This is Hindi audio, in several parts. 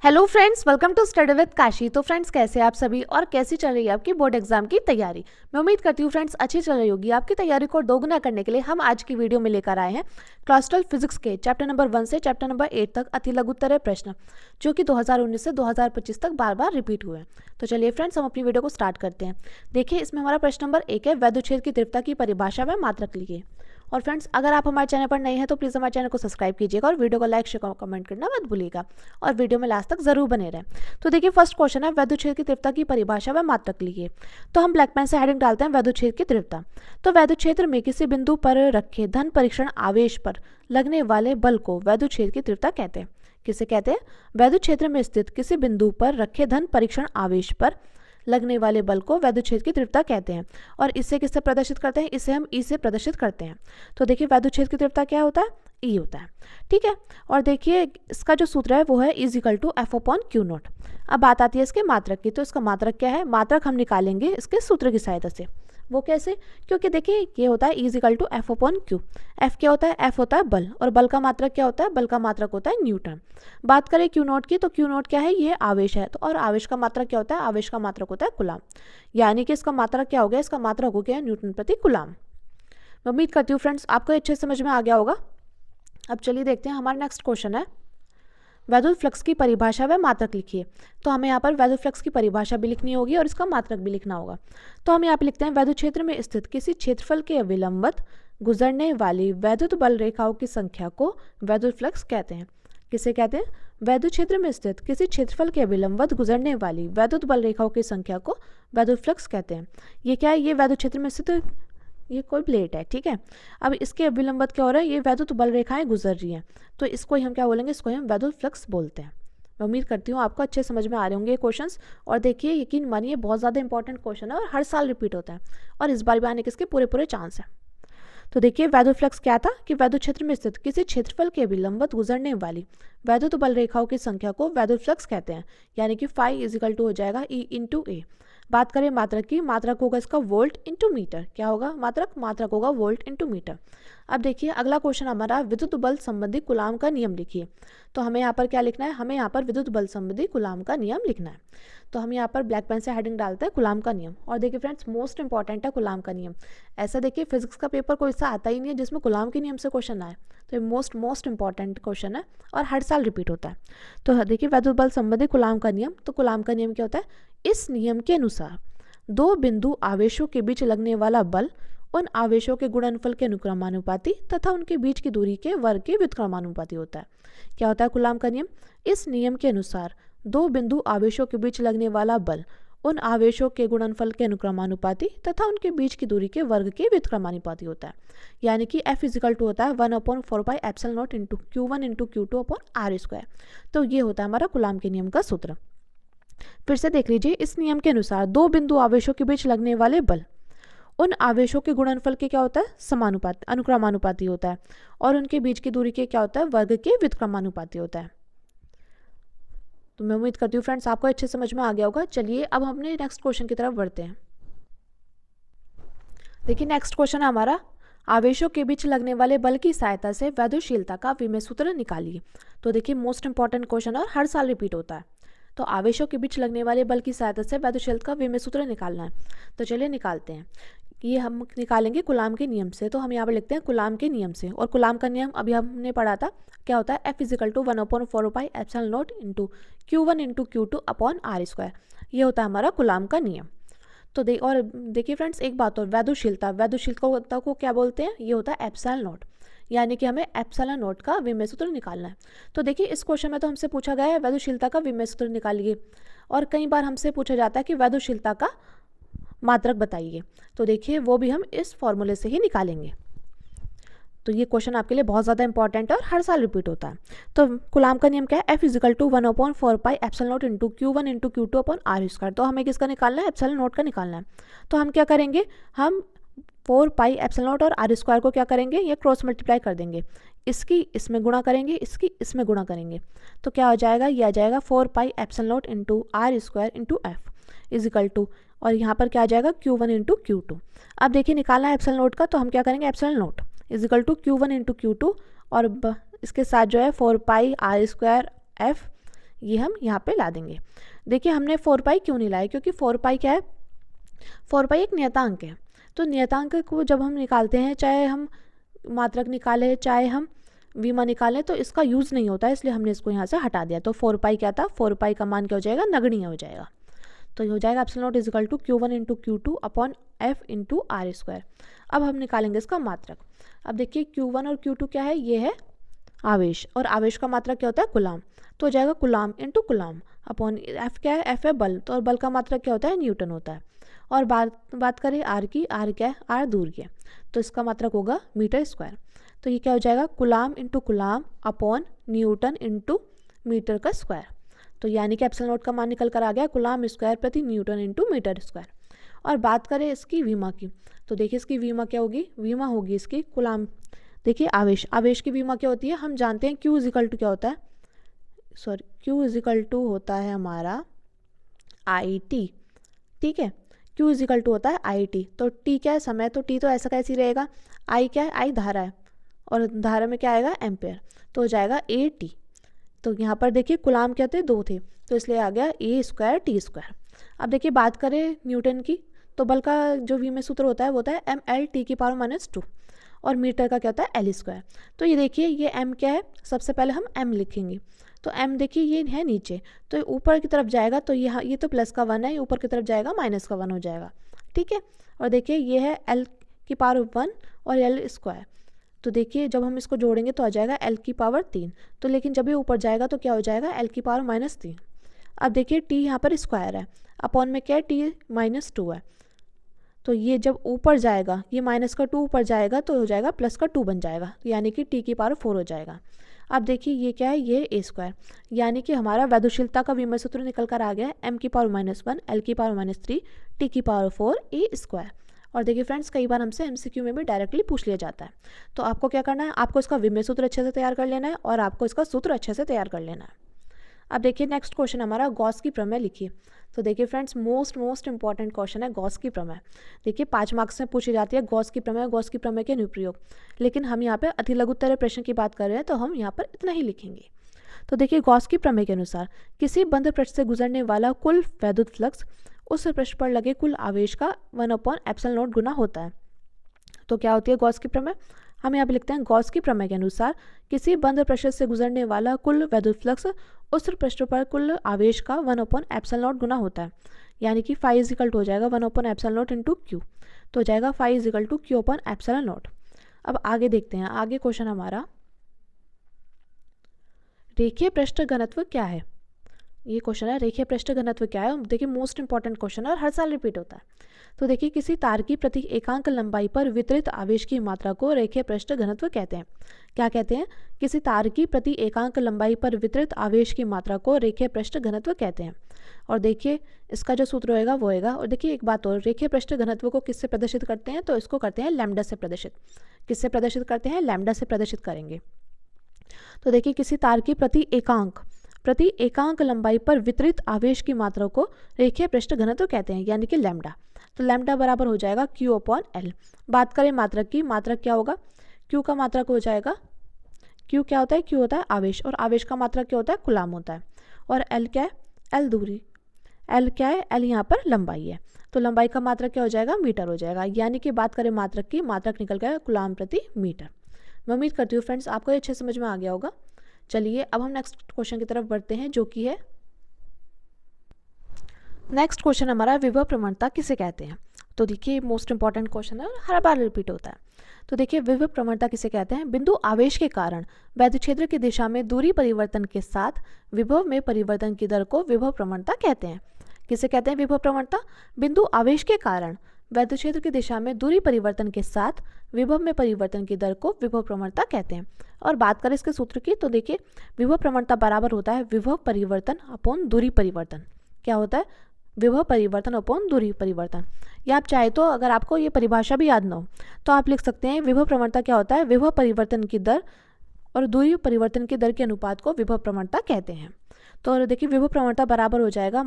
Hello friends, welcome to study with Kashi. तो फ्रेंड्स, कैसे हैं आप सभी और कैसी चल रही है आपकी बोर्ड एग्जाम की तैयारी। मैं उम्मीद करती हूँ फ्रेंड्स अच्छी चल रही होगी। आपकी तैयारी को दोगुना करने के लिए हम आज की वीडियो में लेकर आए हैं क्लास 12 फिजिक्स के चैप्टर नंबर 1 से चैप्टर नंबर 8 तक अति लघुत्तरीय प्रश्न, जो कि 2019 से 2025 तक बार बार रिपीट हुए हैं। तो चलिए फ्रेंड्स, हम अपनी वीडियो को स्टार्ट करते हैं। देखिए, इसमें हमारा प्रश्न नंबर 1 है, वैद्युच्छेद की तीव्रता की परिभाषा में मात्रक लिखिए। और फ्रेंड्स, अगर आप हमारे चैनल पर नए हैं तो प्लीज़ हमारे चैनल को सब्सक्राइब कीजिएगा और वीडियो को लाइक शेयर कमेंट करना मत भूलिएगा और वीडियो में लास्ट तक जरूर बने रहें। तो देखिए, फर्स्ट क्वेश्चन है, वैद्युच्छेद की तीव्रता की परिभाषा व मात्रक लिखिए। तो हम ब्लैक पेन से हेडिंग डालते हैं वैद्युच्छेद की तीव्रता। तो वैद्युच्छेद में किसी बिंदु पर रखे धन परीक्षण आवेश पर लगने वाले बल को वैद्युच्छेद की तीव्रता कहते हैं। किसे कहते हैं? वैद्युच्छेद में स्थित किसी बिंदु पर रखे धन परीक्षण आवेश पर लगने वाले बल को वैद्युच्छेद की तीव्रता कहते हैं। और इसे किससे प्रदर्शित करते हैं? इसे हम ई से प्रदर्शित करते हैं। तो देखिए, वैद्युच्छेद की तीव्रता क्या होता है? ई होता है। ठीक है। और देखिए, इसका जो सूत्र है वो है E=F/Q0। अब बात आती है इसके मात्रक की। तो इसका मात्रक क्या है? मात्रक हम निकालेंगे इसके सूत्र की सहायता से। वो कैसे? क्योंकि देखिए, ये होता है E=F/Q। F क्या होता है? F होता है बल, और बल का मात्रक क्या होता है? बल का मात्रक होता है न्यूटन। बात करें Q0 की, तो Q0 क्या है? ये आवेश है। तो और आवेश का मात्रक क्या होता है? आवेश का मात्रक होता है कूलाम। यानी कि इसका मात्रक क्या हो गया? इसका मात्रक हो गया न्यूटन प्रति कूलाम। मैं उम्मीद करती हूँ फ्रेंड्स आपको अच्छे समझ में आ गया होगा। अब चलिए देखते हैं, हमारा नेक्स्ट क्वेश्चन है, वैद्युत फ्लक्स की परिभाषा व मात्रक लिखिए। तो हमें यहाँ पर वैद्युत फ्लक्स की परिभाषा भी लिखनी होगी और इसका मात्रक भी लिखना होगा। तो हम यहाँ पे लिखते हैं, वैद्युत क्षेत्र में स्थित किसी क्षेत्रफल के विलंबत गुजरने वाली वैद्युत बल रेखाओं की संख्या को वैद्युत फ्लक्स कहते हैं। किसे कहते हैं? वैद्युत क्षेत्र में स्थित किसी क्षेत्रफल के विलंबत गुजरने वाली वैद्युत बल रेखाओं की संख्या को वैद्युत फ्लक्स कहते हैं। ये क्या है? ये वैद्युत क्षेत्र में स्थित ये कोई प्लेट है। ठीक है। अब इसके विलंबत क्या हो रहा है? ये वैद्युत बल रेखाएं गुजर रही हैं। तो इसको ही हम क्या बोलेंगे? इसको ही हम वैद्युत फ्लक्स बोलते हैं। मैं उम्मीद करती हूँ आपको अच्छे समझ में आ रहे होंगे ये क्वेश्चंस। और देखिए, यकीन मानिए, बहुत ज़्यादा इंपॉर्टेंट क्वेश्चन है और हर साल रिपीट होता है, और इस बार भी आने के इसके पूरे पूरे चांस है। तो देखिए, वैद्युत फ्लक्स क्या था कि वैद्युत क्षेत्र में स्थित किसी क्षेत्रफल के विलंबत गुजरने वाली वैद्युत बल रेखाओं की संख्या को वैद्युत फ्लक्स कहते हैं। यानी कि φ हो जाएगा E/A। बात करें मात्रक की, मात्रक होगा इसका वोल्ट इंटू मीटर। क्या होगा मात्रक होगा वोल्ट इंटू मीटर। अब देखिए, अगला क्वेश्चन हमारा, विद्युत बल संबंधी कूलाम का नियम लिखिए। तो हमें यहाँ पर क्या लिखना है? हमें यहाँ पर विद्युत बल संबंधी कूलाम का नियम लिखना है। तो हम यहाँ पर ब्लैक पेन से हेडिंग डालते हैं कूलाम का नियम। और देखिए फ्रेंड्स, मोस्ट इंपॉर्टेंट है कूलाम का नियम। ऐसा देखिए, फिजिक्स का पेपर कोई सा आता ही नहीं है जिसमें कूलाम के नियम से क्वेश्चन आए। तो ये मोस्ट इंपॉर्टेंट क्वेश्चन है और हर साल रिपीट होता है। तो देखिए, विद्युत बल संबंधी कूलाम का नियम। तो कूलाम का नियम क्या होता है? इस नियम के अनुसार दो बिंदु आवेशों के बीच लगने वाला बल उन आवेशों के गुणनफल के अनुक्रमानुपाती तथा उनके बीच की दूरी के वर्ग के व्युत्क्रमानुपाती होता है। क्या होता है कूलाम का नियम? इस नियम के अनुसार दो बिंदु आवेशों के बीच लगने वाला बल उन आवेशों के गुणनफल के अनुक्रमानुपाती तथा उनके बीच की दूरी के वर्ग के व्युत्क्रमानुपाती होता है। यानी कि F= होता है 1/4πε0 इंटू Q1 इंटू Q2/R²। तो ये होता है हमारा कूलाम के नियम का सूत्र। फिर से देख लीजिए, इस नियम के अनुसार दो बिंदु आवेशों के बीच लगने वाले बल उन आवेशों के गुणनफल के क्या होता है? समानुपाती अनुक्रमानुपाती होता है, और उनके बीच की दूरी के क्या होता है? वर्ग के व्युत्क्रमानुपाती होता है। तो मैं उम्मीद करती हूँ फ्रेंड्स आपको अच्छे समझ में आ गया होगा। चलिए अब हम अपने नेक्स्ट क्वेश्चन की तरफ बढ़ते हैं। देखिए, नेक्स्ट क्वेश्चन है हमारा, आवेशों के बीच लगने वाले बल की सहायता से वैद्युतशीलता का विमेय सूत्र निकालिए। तो देखिए, मोस्ट इंपॉर्टेंट क्वेश्चन है और हर साल रिपीट होता है। तो आवेशों के बीच लगने वाले बल की सहायता से वैद्युतशीलता का विमेय सूत्र निकालना है। तो चलिए निकालते हैं। ये हम निकालेंगे कूलाम के नियम से। तो हम यहाँ पर लिखते हैं कूलाम के नियम से। और कूलाम का नियम अभी हमने पढ़ा था, क्या होता है? F=1/4πε0 into Q1 into Q2/R²। ये होता है हमारा कूलाम का नियम। तो देखिए फ्रेंड्स, एक बात और, वैद्युतशीलता को क्या बोलते हैं? ये होता है ε0। यानी कि हमें ε0 का विमेय सूत्र निकालना है। तो देखिए, इस क्वेश्चन में तो हमसे पूछा गया है वैद्युतशीलता का विमेय सूत्र निकालिए, और कई बार हमसे पूछा जाता है कि वैद्युतशीलता का मात्रक बताइए। तो देखिए, वो भी हम इस फॉर्मूले से ही निकालेंगे। तो ये क्वेश्चन आपके लिए बहुत ज़्यादा इंपॉर्टेंट है और हर साल रिपीट होता है। तो कूलाम का नियम क्या है? F=1/4πε0 into Q1 into Q2/R²। तो हमें किसका निकालना है? ε0 का निकालना है। तो हम क्या करेंगे? हम 4πε0 और R² को क्या करेंगे? ये क्रॉस मल्टीप्लाई कर देंगे। इसकी इसमें गुणा करेंगे, इसकी इसमें गुणा करेंगे। तो क्या हो जाएगा? ये आ जाएगा 4πε0 इंटू R² इंटू F और यहाँ पर क्या आ जाएगा? Q1 into Q2। अब देखिए, निकालना है ε0 का, तो हम क्या करेंगे? ε0 Q1 इंटू Q2 और इसके साथ जो है 4πR² F ये हम यहाँ पे ला देंगे। देखिए हमने 4 पाई क्यों नहीं लाए, क्योंकि 4 पाई क्या है, 4 पाई एक नियतांक है। तो नियतांक को जब हम निकालते हैं, चाहे हम मात्रक निकालें चाहे हम विमा निकालें, तो इसका यूज़ नहीं होता है, इसलिए हमने इसको यहाँ से हटा दिया। तो 4 पाई क्या था, 4 पाई का मान क्या हो जाएगा, नगण्य हो जाएगा। तो ये हो जाएगा epsilon not is equal to Q1 into Q2 upon F into r square. अब हम निकालेंगे इसका मात्रक। अब देखिए Q1 और Q2 क्या है, ये है आवेश, और आवेश का मात्रक क्या होता है, कुलाम। तो हो जाएगा coulomb into coulomb upon F क्या है, F है बल, तो और बल का मात्रक क्या होता है, न्यूटन होता है। और बात करें आर की, आर क्या है, आर दूर की है, तो इसका मात्रक होगा मीटर स्क्वायर। तो ये क्या हो जाएगा, coulomb into coulomb upon newton into metre का स्क्वायर। तो यानी कि एप्सिलॉन नॉट का मान निकल कर आ गया कुलाम स्क्वायर प्रति न्यूटन इंटू मीटर स्क्वायर। और बात करें इसकी विमा की, तो देखिए इसकी विमा क्या होगी, विमा होगी इसकी कुलाम। देखिए आवेश की विमा क्या होती है, हम जानते हैं Q इजिकल टू क्या होता है, सॉरी Q इजिकल टू होता है हमारा IT, ठीक है। Q इजिकल टू होता है IT, तो T क्या है, समय, तो T तो ऐसा कैसे रहेगा, I क्या है, I धारा है, और धारा में क्या आएगा, एम्पेयर, तो हो जाएगा AT। तो यहाँ पर देखिए कुलाम क्या थे, 2 थे, तो इसलिए आ गया A स्क्वायर T स्क्वायर। अब देखिए बात करें न्यूटन की, तो बल का जो V में सूत्र होता है वो होता है mL T की पावर -2, और मीटर का क्या होता है L स्क्वायर। तो ये देखिए ये M क्या है, सबसे पहले हम M लिखेंगे, तो M देखिए ये है नीचे, तो ऊपर की तरफ जाएगा, तो यहाँ ये तो प्लस का 1 है, ऊपर की तरफ जाएगा माइनस का 1 हो जाएगा, ठीक है। और देखिए ये है L की पावर 1 और L स्क्वायर, तो देखिए जब हम इसको जोड़ेंगे तो आ जाएगा L की पावर 3, तो लेकिन जब ये ऊपर जाएगा तो क्या हो जाएगा, L की पावर -3। अब देखिए T यहाँ पर स्क्वायर है, अपॉन में क्या है, T -2 है, तो ये जब ऊपर जाएगा, ये माइनस का 2 ऊपर जाएगा तो हो जाएगा प्लस का 2 बन जाएगा, यानी कि T की पावर 4 हो जाएगा। अब देखिए ये क्या है, ये A स्क्वायर, यानी कि हमारा वैद्युशीलता का विमेय सूत्र निकल कर आ गया है M की पावर -1 L की पावर -3 T की पावर 4 A स्क्वायर। और देखिए फ्रेंड्स कई बार हमसे MCQ में भी डायरेक्टली पूछ लिया जाता है, तो आपको क्या करना है, आपको इसका विमेय सूत्र अच्छे से तैयार कर लेना है, और आपको इसका सूत्र अच्छे से तैयार कर लेना है। अब देखिए नेक्स्ट क्वेश्चन हमारा गॉस की प्रमेय लिखिए। तो देखिए फ्रेंड्स मोस्ट इंपॉर्टेंट क्वेश्चन है गॉस की प्रमेय। देखिए 5 मार्क्स में पूछी जाती है गॉस की प्रमेय के अनुप्रयोग, लेकिन हम यहाँ पे अति लघुत्तरीय प्रश्न की बात कर रहे हैं, तो हम यहाँ पर इतना ही लिखेंगे। तो देखिए गॉस की प्रमेय के अनुसार किसी बंद पृष्ठ से गुजरने वाला कुल वैद्युत फ्लक्स उस पृष्ठ पर लगे कुल आवेश का 1/ε0 गुना होता है। तो क्या होती है गॉस की प्रमेय, हम यहाँ पे लिखते हैं गॉस की प्रमेय के अनुसार किसी बंद पृष्ठ से गुजरने वाला कुल वैद्युत फ्लक्स उस पृष्ठ पर कुल आवेश का 1/ε0 गुना होता है, यानी कि फाई इजिकल टू हो जाएगा 1/ε0 इंटू Q, तो हो जाएगा फाई इजिकल टू Q/ε0। अब आगे देखते हैं, आगे क्वेश्चन हमारा रेखीय पृष्ठ घनत्व क्या है। ये क्वेश्चन है रेखीय पृष्ठ घनत्व क्या है। देखिए मोस्ट इंपॉर्टेंट क्वेश्चन है और हर साल रिपीट होता है। तो देखिए किसी तार की प्रति एकांक लंबाई पर वितरित आवेश की मात्रा को रेखीय पृष्ठ घनत्व कहते हैं। क्या कहते हैं, किसी तार की प्रति एकांक लंबाई पर वितरित आवेश की मात्रा को रेखीय पृष्ठ घनत्व कहते हैं। और देखिए इसका जो सूत्र होएगा वो होएगा, और देखिए एक बात और, रेखीय पृष्ठ घनत्व को किससे प्रदर्शित करते हैं, तो इसको करते हैं लैम्डा से प्रदर्शित। किससे प्रदर्शित करते हैं, लैम्डा से प्रदर्शित करेंगे। तो देखिए किसी तार की प्रति एकांक लंबाई पर वितरित आवेश की मात्रा को रेखीय पृष्ठ घनत्व कहते हैं, यानी कि लैम्डा। तो लैम्डा बराबर हो जाएगा Q/L। बात करें मात्रक की, मात्रक क्या होगा, Q का मात्रक हो जाएगा, Q क्या होता है, Q होता है आवेश, और आवेश का मात्रक क्या होता है, कुलाम होता है। और L क्या है, L दूरी, L क्या है, L यहाँ पर लंबाई है, तो लंबाई का मात्रक क्या हो जाएगा, मीटर हो जाएगा। यानी कि बात करें मात्रक की, मात्रक निकल गया कुलाम प्रति मीटर। मैं उम्मीद करती हूँ फ्रेंड्स आपको ये अच्छे समझ में आ गया होगा। चलिए अब हम नेक्स्ट क्वेश्चन की तरफ बढ़ते हैं, जो कि है नेक्स्ट क्वेश्चन हमारा विभव प्रवणता किसे कहते हैं। तो देखिए मोस्ट इंपॉर्टेंट क्वेश्चन है और हर बार रिपीट होता है। तो देखिए विभव प्रवणता किसे कहते हैं, बिंदु आवेश के कारण वैद्युत क्षेत्र की दिशा में दूरी परिवर्तन के साथ विभव में परिवर्तन की दर को विभव प्रवणता कहते हैं। किसे कहते हैं विभव प्रवणता, बिंदु आवेश के कारण वैद्युत क्षेत्र की दिशा में दूरी परिवर्तन के साथ विभव में परिवर्तन की दर को विभव प्रवणता कहते हैं। और बात करें इसके सूत्र की, तो देखिए विभव प्रवणता बराबर होता है विभव परिवर्तन अपॉन दूरी परिवर्तन। क्या होता है, विभव परिवर्तन अपॉन दूरी परिवर्तन। या आप चाहे तो अगर आपको ये परिभाषा भी याद ना हो तो आप लिख सकते हैं विभव प्रवणता क्या होता है, विभव परिवर्तन की दर और दूरी परिवर्तन की दर के अनुपात को विभव प्रवणता कहते हैं। तो देखिए विभव प्रवणता बराबर हो जाएगा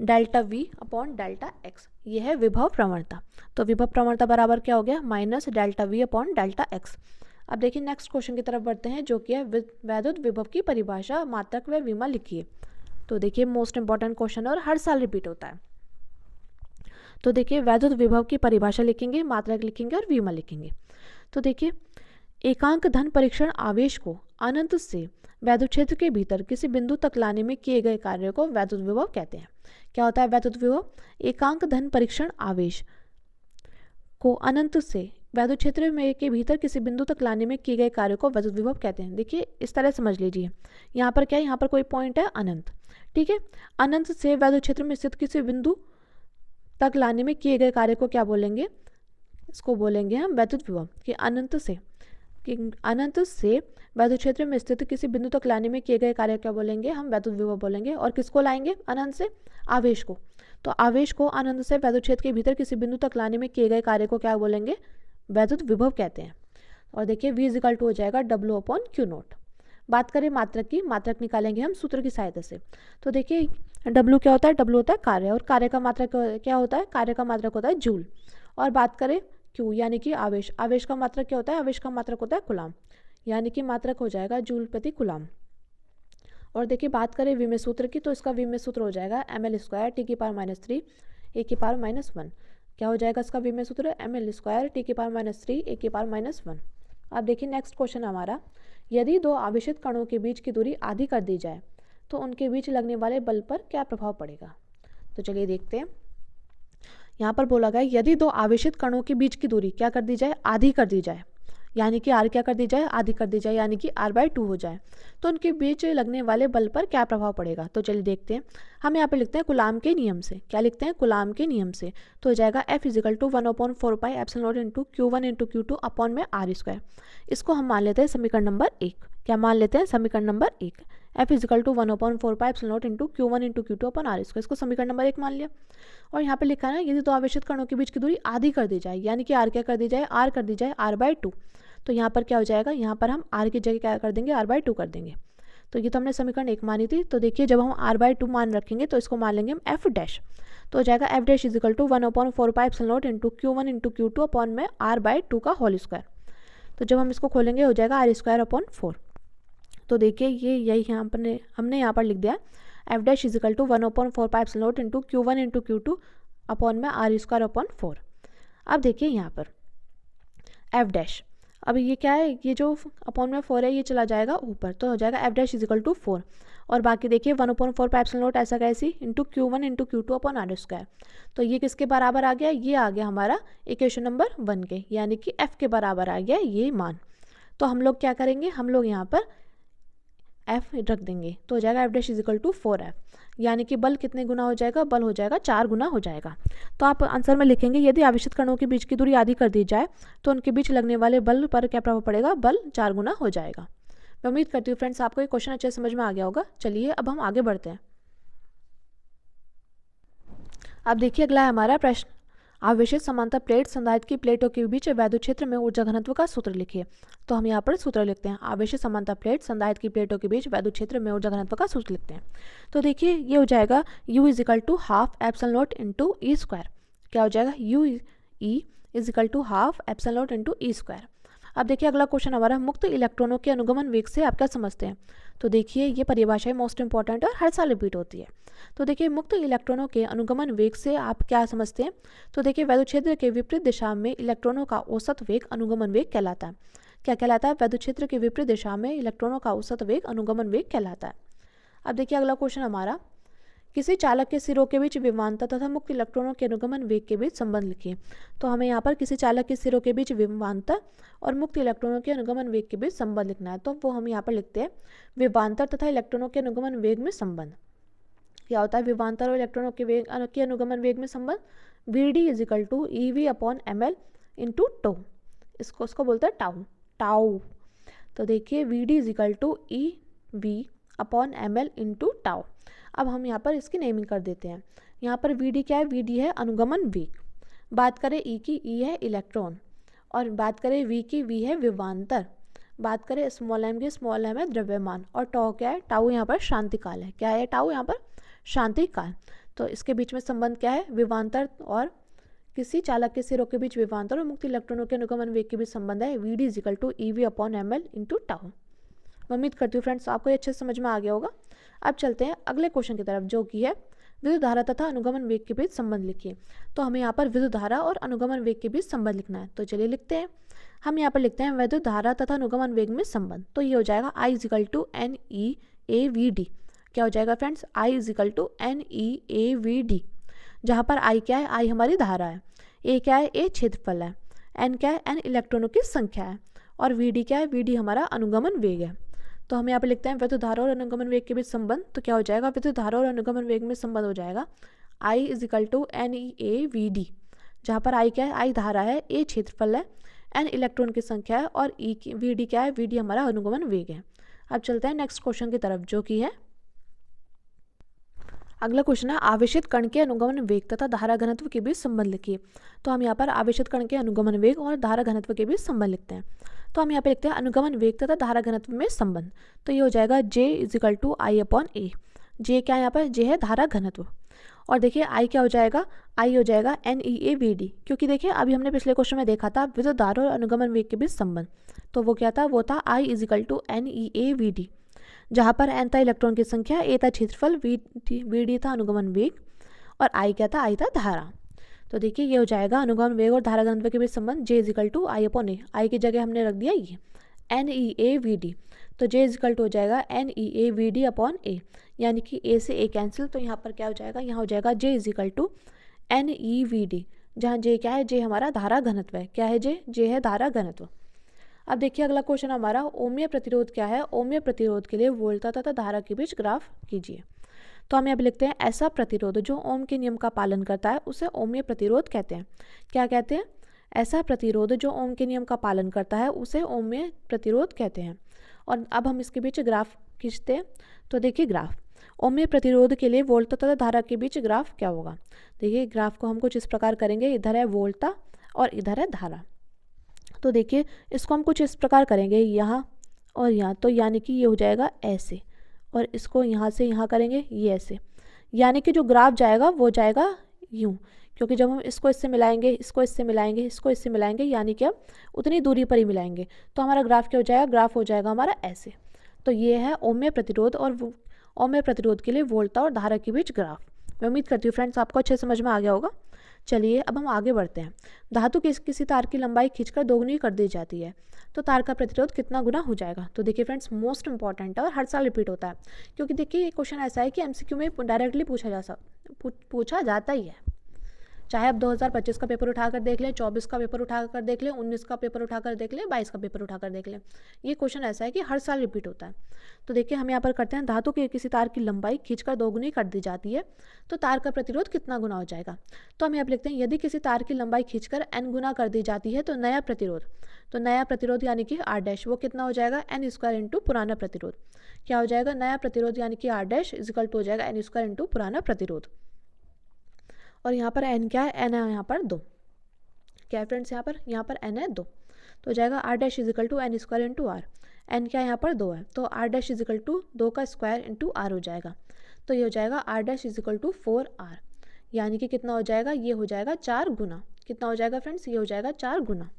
-Δv अपॉन Δx, ये है विभव प्रवणता। तो विभव प्रवणता बराबर क्या हो गया, -Δv अपॉन Δx। अब देखिए नेक्स्ट क्वेश्चन की तरफ बढ़ते हैं, जो कि है वैद्युत विभव की परिभाषा, मात्रक व विमा लिखिए। तो देखिए मोस्ट इंपॉर्टेंट क्वेश्चन है और हर साल रिपीट होता है। तो देखिए वैद्युत विभव की परिभाषा लिखेंगे, मात्रक लिखेंगे और विमा लिखेंगे। तो देखिए एकांक धन परीक्षण आवेश को अनंत से वैद्युत क्षेत्र के भीतर किसी बिंदु तक लाने में किए गए कार्य को वैद्युत विभव कहते हैं। क्या होता है वैद्युत विभव? एकांक धन परीक्षण आवेश को अनंत से वैद्युत क्षेत्र में के भीतर किसी बिंदु तक लाने में किए गए कार्य को वैद्युत विभव कहते हैं। देखिए इस तरह समझ लीजिए, यहाँ पर क्या है, यहाँ पर कोई पॉइंट है अनंत, ठीक है। अनंत से वैद्युत क्षेत्र में स्थित किसी बिंदु तक लाने में किए गए कार्य को क्या बोलेंगे? इसको बोलेंगे हम वैद्युत विभव। कि अनंत से वैद्युत क्षेत्र में स्थित किसी बिंदु तक लाने में किए गए कार्य क्या बोलेंगे? हम वैद्युत विभव बोलेंगे। और किसको लाएंगे अनंत से? आवेश को। तो आवेश को अनंत से वैद्युत क्षेत्र के भीतर किसी बिंदु तक लाने में किए गए कार्य को क्या बोलेंगे? वैद्युत विभव कहते हैं। और देखिए V = हो जाएगा W/Q0। बात करें मात्रक की, मात्रक निकालेंगे हम सूत्र की सहायता से। तो देखिए W क्या होता है? W होता है कार्य, और कार्य का मात्रक क्या होता है? कार्य का मात्रक होता है जूल। और बात करें Q यानी कि आवेश, आवेश का मात्रक क्या होता है? आवेश का मात्रक होता है कूलाम, यानी कि मात्रक हो जाएगा जूल प्रति कूलाम। और देखिए बात करें विमेय सूत्र की, तो इसका विमेय सूत्र हो जाएगा ml² T⁻³ A⁻1। क्या हो जाएगा इसका विमेय सूत्र? ml² T⁻³ A⁻1। अब देखिए नेक्स्ट क्वेश्चन हमारा, यदि दो आवेशित कणों के बीच की दूरी आधी कर दी जाए तो उनके बीच लगने वाले बल पर क्या प्रभाव पड़ेगा? तो चलिए देखते हैं। यहाँ पर बोला गया यदि दो आवेशित कणों के बीच की दूरी क्या कर दी जाए? आधी कर दी जाए, यानी कि r क्या कर दी जाए? आधी कर दी जाए, यानी कि r/2 हो जाए, तो उनके बीच लगने वाले बल पर क्या प्रभाव पड़ेगा? तो चलिए देखते हैं। हम यहाँ पर लिखते हैं कूलाम के नियम से। क्या लिखते हैं? कूलाम के नियम से। तो हो जाएगा F = 1/4πε0 Q1 × Q2 अपॉन में r²। इसको हम मान लेते हैं समीकरण नंबर 1। क्या मान लेते हैं? समीकरण number 1। F = 1/4πε0 Q1 × Q2 upon r²। इसको समीकरण नंबर 1 मान लिया। और यहाँ पे लिखा है ना, यदि दो आवेशित कणों के बीच की दूरी आधी कर दी जाए, यानी कि r क्या कर दी जाए? r कर दी जाए r/2। तो यहाँ पर क्या हो जाएगा? यहाँ पर हम r की जगह क्या कर देंगे? r/2 कर देंगे। तो ये तो हमने समीकरण 1 मानी थी। तो देखिए जब हम r/2 मान रखेंगे तो इसको मान लेंगे हम f'। तो हो जाएगा F' = 1/4πε0 Q1 × Q2 अपॉन में r/2 का होल स्क्वायर। तो जब हम इसको खोलेंगे हो जाएगा r²/4। तो देखिए ये यही हमने यहाँ पर लिख दिया F' = 1/4πε0 Q1 × Q2 अपॉन में r²/4। अब देखिए यहाँ पर F', अब ये क्या है? ये जो अपॉन में 4 है ये चला जाएगा ऊपर, तो हो जाएगा F' = 4। और बाकी देखिए 1/4πε0 ऐसा कैसी into Q1 × Q2 upon r²। तो ये किसके बराबर आ गया? ये आ गया हमारा इक्वेशन नंबर 1 के, यानी कि F के बराबर आ गया ये मान। तो हम लोग क्या करेंगे? हम लोग यहाँ पर F रख देंगे। तो हो जाएगा F' = 4F, यानी कि बल कितने गुना हो जाएगा? बल हो जाएगा 4 गुना हो जाएगा। तो आप आंसर में लिखेंगे यदि आवेशित कणों के बीच की दूरी आधी कर दी जाए तो उनके बीच लगने वाले बल पर क्या प्रभाव पड़ेगा? बल 4 गुना हो जाएगा। मैं उम्मीद करती हूँ फ्रेंड्स आपको ये क्वेश्चन अच्छे से समझ में आ गया होगा। चलिए अब हम आगे बढ़ते हैं। अब देखिए अगला है हमारा प्रश्न, आवेशित समांतर प्लेट संधारित्र की प्लेटों के बीच वैद्युत क्षेत्र में ऊर्जा घनत्व का सूत्र लिखिए। तो हम यहाँ पर सूत्र लिखते हैं, आवेशित समांतर प्लेट संधारित्र की प्लेटों के बीच वैद्युत क्षेत्र में ऊर्जा घनत्व का सूत्र लिखते हैं। तो देखिए ये हो जाएगा U = ½ ε0 E²। क्या हो जाएगा? U = ½ ε0 E²। अब देखिए अगला क्वेश्चन हमारा, मुक्त इलेक्ट्रॉनों के अनुगमन वेग से आप क्या समझते हैं? तो देखिए ये परिभाषा मोस्ट इंपॉर्टेंट और हर साल रिपीट होती है। तो देखिए मुक्त इलेक्ट्रॉनों के अनुगमन वेग से आप क्या समझते हैं? तो देखिए वैद्युत क्षेत्र के विपरीत दिशा में इलेक्ट्रॉनों का औसत वेग अनुगमन वेग कहलाता है। क्या कहलाता है? वैद्युत क्षेत्र के विपरीत दिशा में इलेक्ट्रॉनों का औसत वेग अनुगमन वेग कहलाता है। अब देखिए अगला क्वेश्चन हमारा, किसी चालक के सिरों के बीच विभवांतर तथा मुक्त इलेक्ट्रॉनों के अनुगमन वेग के बीच संबंध लिखिए। तो हमें यहाँ पर किसी चालक के सिरों के बीच विभवांतर और मुक्त इलेक्ट्रॉनों के अनुगमन वेग के बीच संबंध लिखना है। तो वो हम यहाँ पर लिखते हैं विभवांतर तथा इलेक्ट्रॉनों के अनुगमन वेग में संबंध। क्या होता है विभवांतर और इलेक्ट्रॉनों के अनुगमन वेग में संबंध? VD = EV/ml × τ। इसको बोलते हैं टाउ। तो देखिए VD = EV/ml × τ। अब हम यहाँ पर इसकी नेमिंग कर देते हैं। यहाँ पर VD क्या है? VD है अनुगमन वेग। बात करें E की, E है इलेक्ट्रॉन। और बात करें V की, V है विभवांतर। बात करें स्मॉल m की, स्मॉल m है द्रव्यमान। और टाउ क्या है? टाउ यहाँ पर शांतिकाल है। क्या है टाउ यहाँ पर? शांतिकाल। तो इसके बीच में संबंध क्या है? विभवांतर और किसी चालक के सिरों के बीच विभवांतर और मुक्त इलेक्ट्रॉनों के अनुगमन वेग के बीच संबंध है VD = EV/ml × टाउ। मैं उम्मीद करती हूँ फ्रेंड्स आपको ये अच्छे से समझ में आ गया होगा। अब चलते हैं अगले क्वेश्चन की तरफ, जो कि है विद्युत धारा तथा अनुगमन वेग के बीच संबंध लिखिए। तो हमें यहाँ पर विद्युत धारा और अनुगमन वेग के बीच संबंध लिखना है। तो चलिए लिखते हैं। हम यहाँ पर लिखते हैं विद्युत धारा तथा अनुगमन वेग में संबंध। तो ये हो जाएगा I = NE/AVD। क्या हो जाएगा फ्रेंड्स? I = NE/AVD, जहाँ पर I क्या है? I हमारी धारा है, A क्या है? A क्षेत्रफल है, N क्या है? N इलेक्ट्रॉनों की संख्या है, और VD क्या है? VD हमारा अनुगमन वेग है। तो हम यहाँ पे लिखते हैं विद्युत धारा और अनुगमन वेग के बीच संबंध। तो क्या हो जाएगा? विद्युत धारा और अनुगमन वेग में संबंध हो जाएगा I = NE/AVD, जहाँ पर I क्या है? I धारा है, A क्षेत्रफल है, N इलेक्ट्रॉन की संख्या है, और VD क्या है? VD हमारा अनुगमन वेग है। अब चलते हैं नेक्स्ट क्वेश्चन की तरफ, जो कि है अगला क्वेश्चन है आवेशित कण के अनुगमन वेग तथा धारा घनत्व के बीच संबंध लिखिए। तो हम यहाँ पर आवेशित कण के अनुगमन वेग और धारा घनत्व के बीच संबंध लिखते हैं। तो हम यहाँ पे लिखते हैं अनुगमन वेग तथा धारा घनत्व में संबंध। तो ये हो जाएगा J = I/A। J क्या है यहाँ पर? J है धारा घनत्व, और देखिए I क्या हो जाएगा? I हो जाएगा NE/AVD, क्योंकि देखिए अभी हमने पिछले क्वेश्चन में देखा था विद्युत धारा और अनुगमन वेग के बीच संबंध। तो वो क्या था? वो था I = NE/AVD, जहाँ पर N था इलेक्ट्रॉन की संख्या, A था क्षेत्रफल, VD था अनुगमन वेग, और I क्या था? I था धारा। तो देखिए ये हो जाएगा अनुगमन वेग और धारा घनत्व के बीच संबंध J = I/A। I की जगह हमने रख दिया ये NE/AVD, तो J = हो जाएगा NE/AVD/A, यानी कि A से A कैंसिल। तो यहाँ पर क्या हो जाएगा? यहाँ हो जाएगा J = NE/VD, जहाँ J क्या है? J हमारा धारा घनत्व है। क्या है J? J है धारा घनत्व। अब देखिए अगला क्वेश्चन हमारा ओमीय प्रतिरोध क्या है? ओमीय प्रतिरोध के लिए वोल्टता तथा धारा के बीच ग्राफ कीजिए। तो हम यहाँ पे लिखते हैं ऐसा प्रतिरोध जो ओम के नियम का पालन करता है उसे ओमीय प्रतिरोध कहते हैं। क्या कहते हैं? ऐसा प्रतिरोध जो ओम के नियम का पालन करता है उसे ओमीय प्रतिरोध कहते हैं। और अब हम इसके बीच ग्राफ खींचते हैं। तो देखिए ग्राफ ओमीय प्रतिरोध के लिए वोल्टता तथा धारा के बीच ग्राफ क्या होगा? देखिए ग्राफ को हम कुछ इस प्रकार करेंगे, इधर है वोल्टता और इधर है धारा। तो देखिए इसको हम कुछ इस प्रकार करेंगे, यहाँ और यहाँ, तो यानी कि ये हो जाएगा ऐसे, और इसको यहाँ से यहाँ करेंगे ये ऐसे, यानी कि जो ग्राफ जाएगा वो जाएगा यूँ, क्योंकि जब हम इसको इससे मिलाएंगे, इसको इससे मिलाएंगे, इसको इससे मिलाएंगे, यानी कि अब उतनी दूरी पर ही मिलाएंगे, तो हमारा ग्राफ क्या हो जाएगा? ग्राफ हो जाएगा हमारा ऐसे। तो ये है ओमीय प्रतिरोध, और ओमीय प्रतिरोध के लिए वोल्टता और धारा के बीच ग्राफ। मैं उम्मीद करती हूँ फ्रेंड्स आपको अच्छे समझ में आ गया होगा। चलिए अब हम आगे बढ़ते हैं। धातु की किसी तार की लंबाई खींचकर दोगुनी कर दी जाती है तो तार का प्रतिरोध कितना गुना हो जाएगा? तो देखिए फ्रेंड्स मोस्ट इंपॉर्टेंट है और हर साल रिपीट होता है, क्योंकि देखिए ये क्वेश्चन ऐसा है कि MCQ में डायरेक्टली पूछा जाता ही है। चाहे आप 2025 का पेपर उठाकर देख लें, 24 का पेपर उठाकर देख लें, 19 का पेपर उठाकर देख लें, 22 का पेपर उठाकर देख लें, ये क्वेश्चन ऐसा है कि हर साल रिपीट होता है। तो देखिए हम यहाँ पर करते हैं धातु के किसी तार की लंबाई खींचकर दोगुनी कर दी जाती है तो तार का प्रतिरोध कितना गुना हो जाएगा? तो हम यहाँ पर लिखते हैं यदि किसी तार की लंबाई खींचकर n गुना कर दी जाती है तो नया प्रतिरोध यानी कि R' वो कितना हो जाएगा? n² × पुराना प्रतिरोध। क्या हो जाएगा? नया प्रतिरोध यानी कि R' = हो जाएगा n² × पुराना प्रतिरोध। और यहाँ पर n क्या है? n है यहाँ पर 2। क्या है फ्रेंड्स? यहाँ पर n है 2, तो हो जाएगा R' = n² × R। n क्या है? यहाँ पर 2 है, तो R' = 2 का स्क्वायर × R हो जाएगा। तो ये हो जाएगा R' = 4R, यानी कि कितना हो जाएगा? ये हो जाएगा 4 गुना। कितना हो जाएगा फ्रेंड्स? ये हो जाएगा 4 गुना।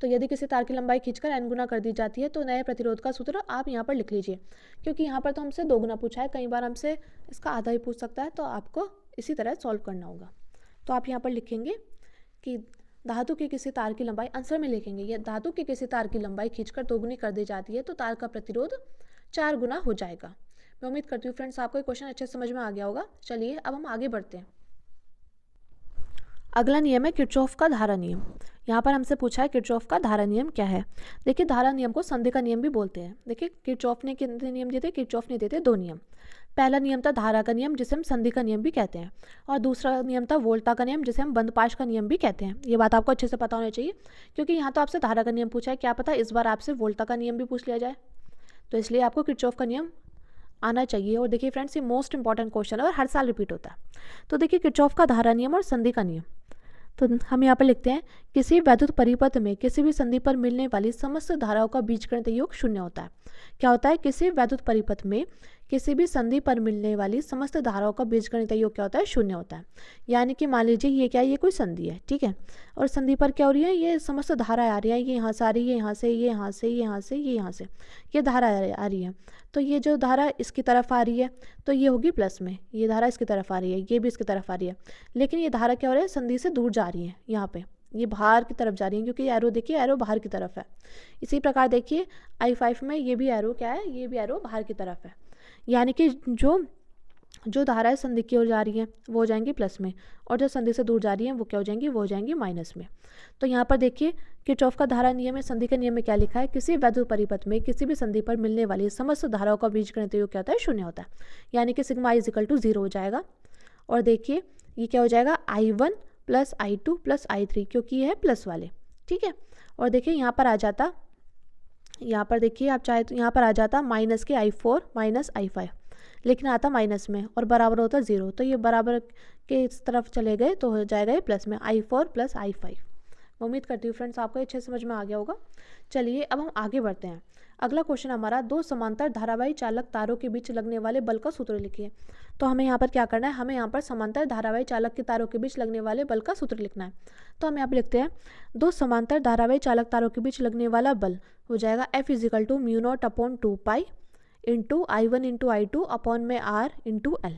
तो यदि किसी तार की लंबाई खींचकर n गुना कर दी जाती है तो नए प्रतिरोध का सूत्र आप यहाँ पर लिख लीजिए, क्योंकि यहाँ पर तो हमसे 2 गुना पूछा है, कई बार हमसे इसका आधा ही पूछ सकता है, तो आपको इसी तरह सॉल्व करना होगा। तो आप यहाँ पर लिखेंगे कि धातु की किसी तार की लंबाई, आंसर में लिखेंगे ये धातु की किसी तार की लंबाई खींचकर दोगुनी कर दी जाती है तो तार का प्रतिरोध 4 गुना हो जाएगा। मैं उम्मीद करती हूँ फ्रेंड्स आपको ये क्वेश्चन अच्छे समझ में आ गया होगा। चलिए अब हम आगे बढ़ते हैं। अगला नियम है किरचॉफ का धारा नियम। यहाँ पर हमसे पूछा है किरचॉफ का धारा नियम क्या है। देखिए धारा नियम को संधि का नियम भी बोलते हैं। देखिए किरचॉफ ने कितने नियम दिए थे? किरचॉफ ने दिए थे 2 नियम। पहला नियम था धारा का नियम, जिसे हम संधि का नियम भी कहते हैं, और दूसरा नियम था वोल्टा का नियम, जिसे हम बंदपाश का नियम भी कहते हैं। ये बात आपको अच्छे से पता होनी चाहिए, क्योंकि यहाँ तो आपसे धारा का नियम पूछा है, क्या पता इस बार आपसे वोल्टा का नियम भी पूछ लिया जाए, तो इसलिए आपको किरचॉफ का नियम आना चाहिए। और देखिए फ्रेंड्स ये मोस्ट इंपॉर्टेंट क्वेश्चन है और हर साल रिपीट होता है। तो देखिए किरचॉफ का धारा नियम और संधि का नियम, तो हम यहाँ पर लिखते हैं किसी वैद्युत परिपथ में किसी भी संधि पर मिलने वाली समस्त धाराओं का बीजगणित योग 0 होता है। क्या होता है? किसी वैद्युत परिपथ में किसी भी संधि पर मिलने वाली समस्त धाराओं का बीजगणितीय योग क्या होता है, शून्य होता है। यानी कि मान लीजिए ये क्या है, ये कोई संधि है, ठीक है, और संधि पर क्या हो रही है, ये समस्त धाराएं आ रही है, ये यहाँ से आ रही है, यहाँ से, ये यहाँ से, ये यहाँ से, ये यहाँ से, ये धारा आ रही है। तो ये जो धारा इसकी तरफ आ रही है तो ये होगी प्लस में, ये धारा इसकी तरफ आ रही है, ये भी इसकी तरफ आ रही है, लेकिन ये धारा क्या हो रही है, संधि से दूर जा रही है, यहाँ पे ये बाहर की तरफ जा रही है, क्योंकि एरो देखिए, एरो बाहर की तरफ है। इसी प्रकार देखिए I5 में ये भी एरो क्या है, ये भी एरो बाहर की तरफ है। यानी कि जो धाराएं संधि की ओर जा रही हैं वो हो जाएंगी प्लस में, और जो संधि से दूर जा रही हैं वो क्या हो जाएंगी, वो हो जाएंगी माइनस में। तो यहाँ पर देखिए किरचॉफ का धारा नियम में संधि के नियम में क्या लिखा है, किसी वैद्युत परिपथ में किसी भी संधि पर मिलने वाली समस्त धाराओं का बीजगणितीय योग क्या होता है, शून्य होता है। यानी कि सिग्मा I = 0 हो जाएगा। और देखिए ये क्या हो जाएगा, I1 + I2 + I3, क्योंकि ये है प्लस वाले, ठीक है। और देखिए यहाँ पर आ जाता, यहाँ पर देखिए आप चाहे तो यहाँ पर आ जाता माइनस के I4 - I5, लेकिन आता माइनस में और बराबर होता 0, तो ये बराबर के इस तरफ चले गए तो हो जाएगा ये प्लस में I4 + I5। मैं उम्मीद करती हूँ फ्रेंड्स आपको अच्छे समझ में आ गया होगा। चलिए अब हम आगे बढ़ते हैं। अगला क्वेश्चन हमारा, दो समांतर धारावाही चालक तारों के बीच लगने वाले बल का सूत्र लिखिए। तो हमें यहाँ पर क्या करना है, हमें यहाँ पर समांतर धारावाही चालक के तारों के बीच लगने वाले बल का सूत्र लिखना है। तो हम यहाँ पर लिखते हैं, दो समांतर धारावाही चालक तारों के बीच लगने वाला बल हो जाएगा F = μ0/2π × I1 × I2 अपॉन में R × L।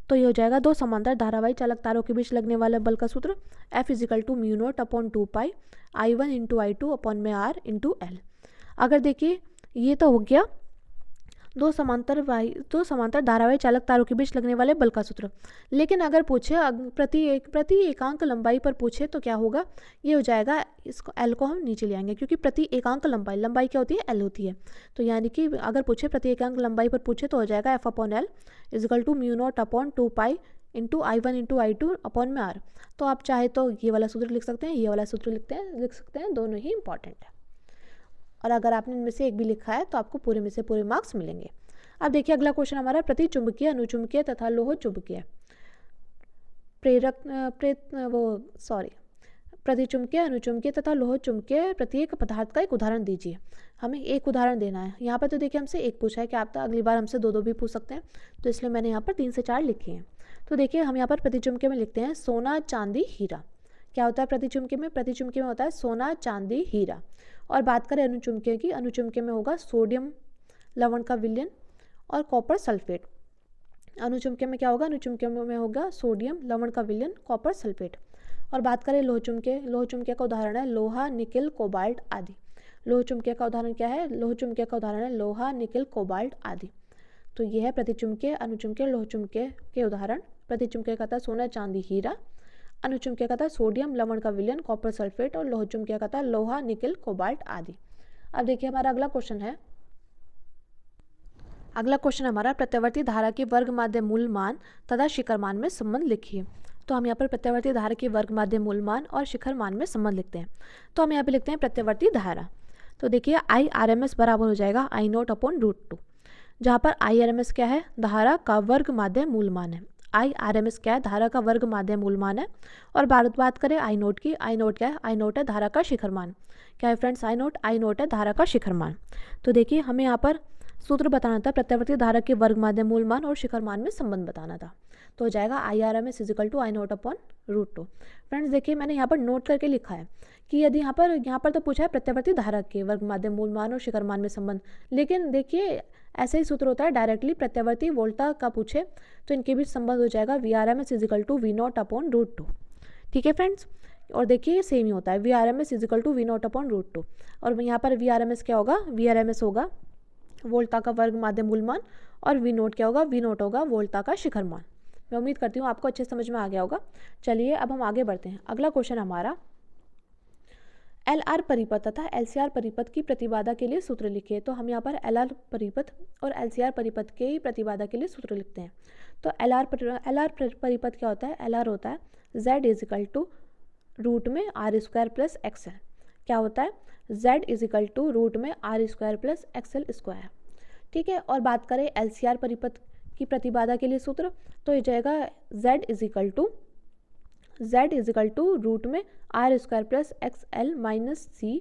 तो ये हो जाएगा दो समांतर धारावाही चालक तारों के बीच लगने वाले बल का सूत्र F = μ0/2π I1 × I2 अपॉन में R × L। अगर देखिए ये तो हो गया दो समांतर धारावाही चालक तारों के बीच लगने वाले बल का सूत्र। लेकिन अगर पूछे प्रति एकांक लंबाई पर पूछे तो क्या होगा, ये हो जाएगा, इसको L को हम नीचे ले आएंगे, क्योंकि प्रति एकांक लंबाई क्या होती है, L होती है। तो यानी कि अगर पूछे प्रति एकांक लंबाई पर पूछे तो हो जाएगा F/L = μ0/2π × I1 × I2 अपॉन में R। तो आप चाहे तो ये वाला सूत्र लिख सकते हैं, ये वाला सूत्र लिख सकते हैं, दोनों ही इंपॉर्टेंट है। और अगर आपने इनमें से एक भी लिखा है तो आपको पूरे में से पूरे मार्क्स मिलेंगे। अब देखिए अगला क्वेश्चन हमारा, प्रति चुंबकीय, अनुचुंबकीय तथा लोह चुंबकीय प्रति चुंबकीय, अनुचुंबकीय तथा लोह चुंबकीय प्रत्येक पदार्थ का एक उदाहरण दीजिए। हमें एक उदाहरण देना है। यहाँ पर तो देखिए हमसे एक पूछा है, कि आप तो अगली बार हमसे दो भी पूछ सकते हैं, तो इसलिए मैंने यहाँ पर 3 से 4 लिखे हैं। तो देखिए हम यहाँ पर प्रति चुंबकीय में लिखते हैं सोना, चांदी, हीरा। क्या होता है प्रति चुंबकीय में, प्रति चुंबकीय में होता है सोना, चांदी, हीरा। और बात करें अनुचुंबकीय की, अनुचुंबकीय में होगा सोडियम लवण का विलयन और कॉपर सल्फेट। अनुचुंबकीय में क्या होगा, अनुचुंबकीय में होगा सोडियम लवण का विलयन, कॉपर सल्फेट। और बात करें लोह चुंबकीय, लोह चुंबकीय का उदाहरण है लोहा, निकिल, कोबाल्ट आदि। लोह चुंबकीय का उदाहरण क्या है, लोह चुंबकीय का उदाहरण है लोहा, निकिल, कोबाल्ट आदि। तो ये है प्रति चुंबकीय, अनुचुंबकीय, लोह चुंबकीय के उदाहरण। प्रति चुंबकीय का था सोना, चांदी, हीरा। अनुचुंबकीय का था सोडियम लवण का विलयन, कॉपर सल्फेट। और लोह चुंबकीय का था लोहा, निकिल, कोबाल्ट आदि। अब देखिए हमारा अगला क्वेश्चन है, अगला क्वेश्चन हमारा, प्रत्यावर्ती धारा के वर्ग माध्य मूल मान तथा शिखर मान में संबंध लिखिए। तो हम यहाँ पर प्रत्यावर्ती धारा के वर्ग माध्य मूल मान और शिखर मान में संबंध लिखते हैं। तो हम यहाँ पे लिखते हैं प्रत्यावर्ती धारा। तो देखिए IRMS बराबर हो जाएगा I0/√2, जहाँ पर IRMS क्या है, धारा का वर्ग माध्य मूल मान है। IRMS क्या है, धारा का वर्ग माध्य मूल मान है। और बात करें I0 की, I0 क्या है, I0 है धारा का शिखर मान। क्या है फ्रेंड्स, I0 है धारा का शिखर मान। तो देखिए हमें यहाँ पर सूत्र बताना था, प्रत्यावर्ती धारा के वर्ग माध्य मूल मान और शिखर मान में संबंध बताना था। तो हो जाएगा IRMS = I0/√2। फ्रेंड्स देखिए मैंने यहाँ पर नोट करके लिखा है कि यदि यहाँ पर तो पूछा है प्रत्यावर्ती धारा के वर्ग माध्य मूल मान और शिखर मान में संबंध, लेकिन देखिए ऐसे ही सूत्र होता है, डायरेक्टली प्रत्यावर्ती वोल्टा का पूछे तो इनके बीच संबंध हो जाएगा VRMS = V0/√2। ठीक है फ्रेंड्स, और देखिए सेम ही होता है, VRMS = V0/√2। और यहाँ पर VRMS क्या होगा, VRMS होगा वोल्टा का वर्ग माध्य मूल मान, और V0 क्या होगा, V0 होगा वोल्टा का शिखर मान। मैं उम्मीद करती हूँ आपको अच्छे समझ में आ गया होगा। चलिए अब हम आगे बढ़ते हैं। अगला क्वेश्चन हमारा, LR परिपथ तथा LCR परिपथ की प्रतिबाधा के लिए सूत्र लिखिए। तो हम यहाँ पर LR परिपथ और LCR परिपथ के प्रतिबाधा के लिए सूत्र लिखते हैं। तो LR परिपथ क्या होता है, LR होता है Z √√R² + XL। क्या होता है, Z √√R² + XL²। ठीक है, और बात करें LCR परिपथ की प्रतिबाधा के लिए सूत्र, तो ये जाएगा Z √√R² + XL - C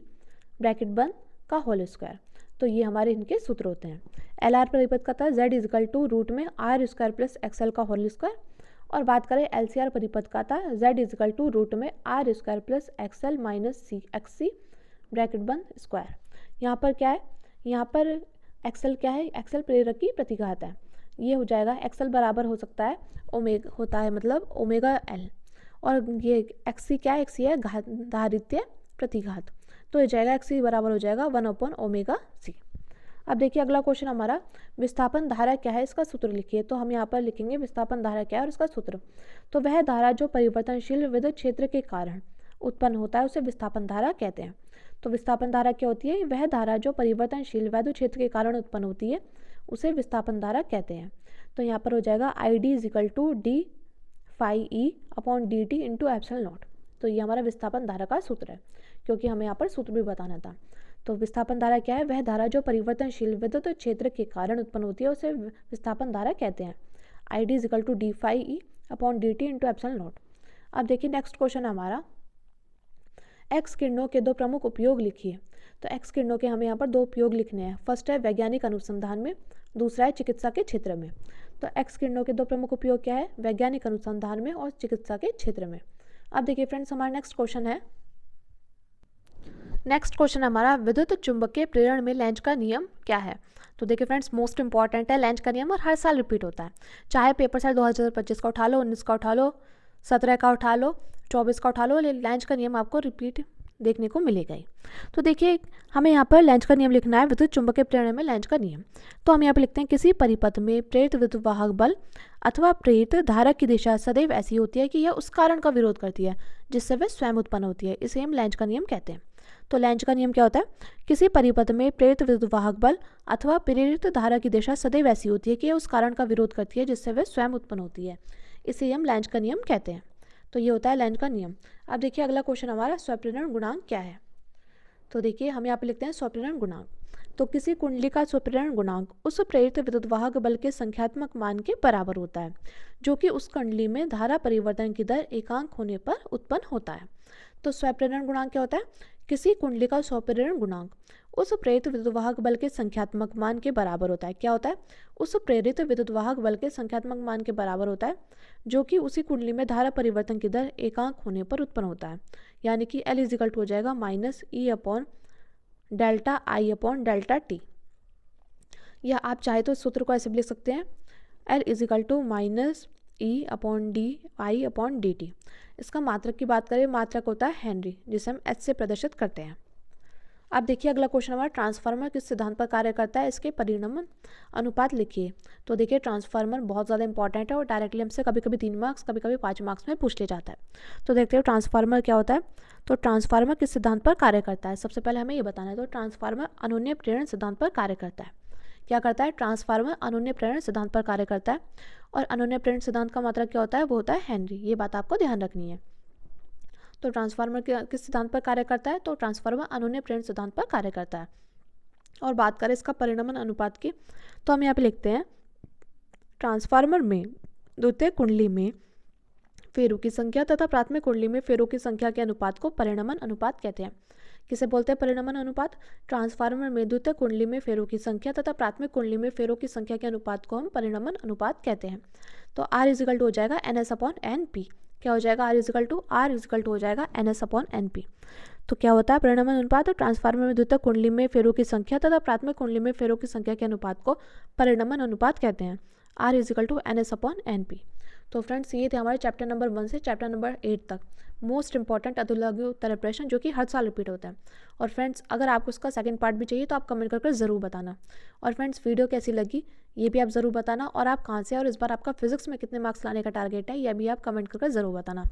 bracket बंद का होल स्क्वायर। तो ये हमारे इनके सूत्र होते हैं। LR परिपथ का था Z इजकल टू रूट में R² प्लस XL का होल स्क्वायर, और बात करें LCR परिपथ का था Z इजकल टू रूट में R² plus XL minus XC bracket बंद स्क्वायर। यहाँ पर क्या है, यहाँ पर XL क्या है, XL प्रेरक की प्रतिघात है, ये हो जाएगा XL बराबर हो सकता है ओमेगा, होता है मतलब ओमेगा L, और ये XC क्या है, XC है धारित्य प्रतिघात, तो ये जाएगा XC बराबर हो जाएगा 1/ओमेगा C। अब देखिए अगला क्वेश्चन हमारा, विस्थापन धारा क्या है इसका सूत्र लिखिए। तो हम यहाँ पर लिखेंगे विस्थापन धारा क्या है और इसका सूत्र। तो वह धारा जो परिवर्तनशील विद्युत क्षेत्र के कारण उत्पन्न होता है उसे विस्थापन धारा कहते हैं। तो विस्थापन धारा क्या होती है, वह धारा जो परिवर्तनशील विद्युत क्षेत्र के कारण उत्पन्न होती है उसे विस्थापन धारा कहते हैं। तो यहाँ पर हो जाएगा ID is equal to d phi e upon d t into epsilon not. तो ये हमारा विस्थापन धारा का सूत्र है, क्योंकि हमें यहाँ पर सूत्र भी बताना था। तो विस्थापन धारा क्या है, वह धारा जो परिवर्तनशील विद्युत क्षेत्र के कारण उत्पन्न होती है उसे विस्थापन धारा कहते हैं। ID is equal to d phi e upon d t into epsilon not. अब देखिए नेक्स्ट क्वेश्चन हमारा, एक्स किरणों के दो प्रमुख उपयोग लिखिए। तो एक्स किरणों के हमें यहाँ पर दो उपयोग लिखने हैं। फर्स्ट है वैज्ञानिक अनुसंधान में, दूसरा है चिकित्सा के क्षेत्र में। तो एक्स किरणों के दो प्रमुख उपयोग क्या है, वैज्ञानिक अनुसंधान में और चिकित्सा के क्षेत्र में। अब देखिए फ्रेंड्स हमारा नेक्स्ट क्वेश्चन है, नेक्स्ट क्वेश्चन हमारा विद्युत चुंबकीय प्रेरण में लेंज का नियम क्या है। तो देखिए फ्रेंड्स मोस्ट इंपॉर्टेंट है लेंज का नियम, और हर साल रिपीट होता है, चाहे पेपर साल 2025 का उठा लो, 19 का उठा लो, 17 का उठा लो, 24 का उठा लो, लेंज का नियम आपको रिपीट देखने को मिलेगा ही। तो देखिए हमें यहाँ पर लेंज का नियम लिखना है, विद्युत चुंबकीय प्रेरण में लेंज का नियम। तो हम यहाँ पर लिखते हैं, किसी परिपथ में प्रेरित विद्युत वाहक बल अथवा प्रेरित धारा की दिशा सदैव ऐसी होती है कि यह उस कारण का विरोध करती है जिससे वह स्वयं उत्पन्न होती है, इसे हम लेंज का नियम कहते हैं। तो लेंज का नियम क्या होता है, किसी परिपथ में प्रेरित विद्युत वाहक बल अथवा प्रेरित धारा की दिशा सदैव ऐसी होती है कि यह उस कारण का विरोध करती है जिससे वह स्वयं उत्पन्न होती है, इसे हम लेंज का नियम कहते हैं। तो ये होता है लेंज का नियम। अब देखिए अगला क्वेश्चन हमारा, स्वप्रेरण गुणांक क्या है। तो देखिए हम यहाँ पे लिखते हैं स्वप्रेरण गुणांक। तो किसी कुंडली का स्वप्रेरण गुणांक उस प्रेरित विद्युत वाहक बल के संख्यात्मक मान के बराबर होता है जो कि उस कुंडली में धारा परिवर्तन की दर एकांक होने पर उत्पन्न होता है। तो स्वप्रेरण गुणांक क्या होता है, किसी कुंडली का स्वप्रेरण गुणांक उस प्रेरित विद्युत वाहक बल के संख्यात्मक मान के बराबर होता है। क्या होता है, उस प्रेरित विद्युत वाहक बल के संख्यात्मक मान के बराबर होता है जो कि उसी कुंडली में धारा परिवर्तन की दर एकांक होने पर उत्पन्न होता है। यानी कि L इजिकल टू हो जाएगा minus E upon delta I upon delta T, या आप चाहे तो सूत्र को ऐसे भी लिख सकते हैं, L is equal to minus E upon d I upon d t. इसका मात्रक की बात करें, मात्रक होता है हेनरी, जिसे हम H से प्रदर्शित करते हैं। अब देखिए अगला क्वेश्चन हमारा, ट्रांसफार्मर किस सिद्धांत पर कार्य करता है, इसके परिणाम अनुपात लिखिए। तो देखिए ट्रांसफार्मर बहुत ज़्यादा इंपॉर्टेंट है और डायरेक्टली हमसे कभी कभी 3 मार्क्स कभी कभी 5 मार्क्स में पूछ ले जाता है। तो देखते हो ट्रांसफार्मर क्या होता है। तो ट्रांसफार्मर किस सिद्धांत पर कार्य करता है, सबसे पहले हमें ये बताना है। तो ट्रांसफार्मर अनन्य प्रेरण सिद्धांत पर कार्य करता है। क्या करता है, ट्रांसफार्मर अनन्य प्रेरण सिद्धांत पर कार्य करता है, और अनन्य प्रेरण सिद्धांत का मात्रक क्या होता है, वो होता है हेनरी। ये बात आपको ध्यान रखनी है। तो ट्रांसफार्मर किस सिद्धांत पर कार्य करता है, तो ट्रांसफार्मर अनन्य प्रेरण सिद्धांत पर कार्य करता है। और बात करें इसका परिणामन अनुपात की, तो हम यहाँ पे लिखते हैं, ट्रांसफार्मर में द्वितीय कुंडली में फेरों की संख्या तथा प्राथमिक कुंडली में फेरों की संख्या के अनुपात को परिणामन अनुपात कहते हैं। किसे बोलते हैं परिणामन अनुपात, ट्रांसफार्मर में द्वितीय कुंडली में फेरों की संख्या तथा प्राथमिक कुंडली में फेरों की संख्या के अनुपात को हम परिणामन अनुपात कहते हैं। तो R इजिकल टू हो जाएगा NS अपॉन NP। क्या हो जाएगा, R इजिकल टू हो जाएगा NS अपॉन NP। तो क्या होता है परिणामन अनुपात, ट्रांसफार्मर में द्वितीय कुंडली में फेरों की संख्या तथा प्राथमिक कुंडली में फेरों की संख्या के अनुपात को परिणामन अनुपात कहते हैं। R is equal to NS upon NP। तो फ्रेंड्स ये थे हमारे चैप्टर नंबर 1 से चैप्टर नंबर 8 तक मोस्ट इंपॉर्टेंट अधोलघु उत्तर प्रश्न जो कि हर साल रिपीट होता है। और फ्रेंड्स अगर आपको उसका सेकंड पार्ट भी चाहिए तो आप कमेंट करके ज़रूर बताना। और फ्रेंड्स वीडियो कैसी लगी ये भी आप ज़रूर बताना, और आप कहाँ से और इस बार आपका फिजिक्स में कितने मार्क्स लाने का टारगेट है यह भी आप कमेंट करके ज़रूर बताना।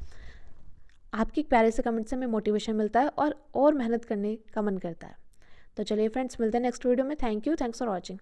आपकी प्यारे से कमेंट से हमें मोटिवेशन मिलता है और मेहनत करने का मन करता है। तो चलिए फ्रेंड्स मिलते हैं नेक्स्ट वीडियो में। Thank you, thanks for watching.